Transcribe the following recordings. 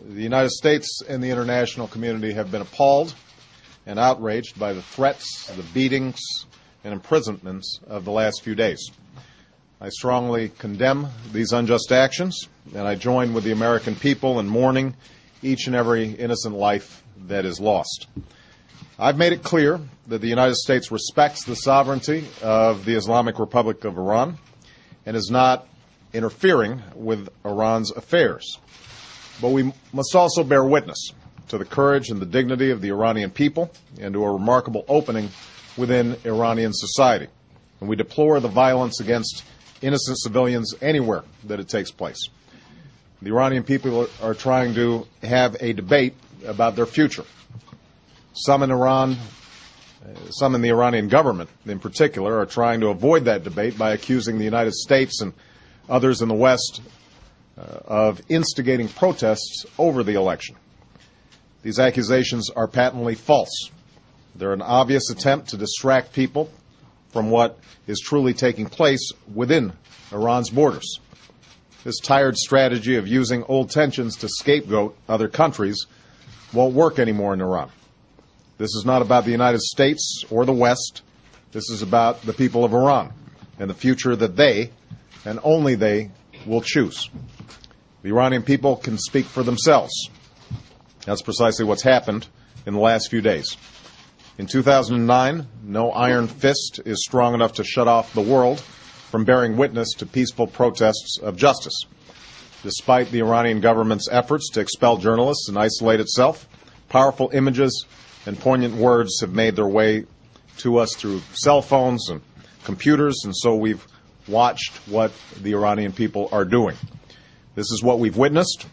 The United States and the international community have been appalled and outraged by the threats, the beatings, and imprisonments of the last few days. I strongly condemn these unjust actions, and I join with the American people in mourning each and every innocent life that is lost. I've made it clear that the United States respects the sovereignty of the Islamic Republic of Iran and is not interfering with Iran's affairs. But we must also bear witness to the courage and the dignity of the Iranian people and to a remarkable opening within Iranian society. And we deplore the violence against innocent civilians anywhere that it takes place. The Iranian people are trying to have a debate about their future. Some in Iran, some in the Iranian government in particular, are trying to avoid that debate by accusing the United States and others in the West of instigating protests over the election. These accusations are patently false. They're an obvious attempt to distract people from what is truly taking place within Iran's borders. This tired strategy of using old tensions to scapegoat other countries won't work anymore in Iran. This is not about the United States or the West. This is about the people of Iran and the future that they, and only they, will choose. The Iranian people can speak for themselves. That's precisely what's happened in the last few days. In 2009, no iron fist is strong enough to shut off the world from bearing witness to peaceful protests of justice. Despite the Iranian government's efforts to expel journalists and isolate itself, powerful images and poignant words have made their way to us through cell phones and computers, and so we've watched what the Iranian people are doing. This is what we've witnessed.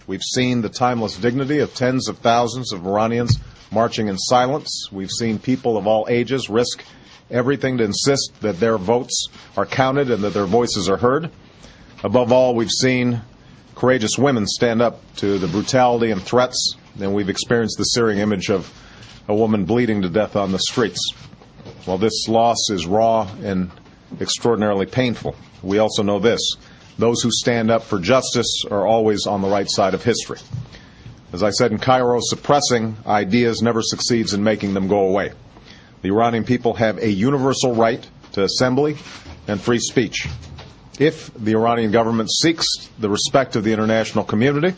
We've seen the timeless dignity of tens of thousands of Iranians marching in silence. We've seen people of all ages risk everything to insist that their votes are counted and that their voices are heard. Above all, we've seen courageous women stand up to the brutality and threats, and we've experienced the searing image of a woman bleeding to death on the streets. While this loss is raw and extraordinarily painful, we also know this: those who stand up for justice are always on the right side of history. As I said in Cairo, suppressing ideas never succeeds in making them go away. The Iranian people have a universal right to assembly and free speech. If the Iranian government seeks the respect of the international community,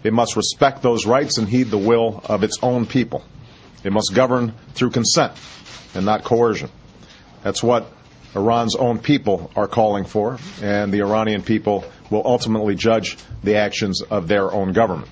it must respect those rights and heed the will of its own people. It must govern through consent and not coercion. That's what Iran's own people are calling for, and the Iranian people will ultimately judge the actions of their own government.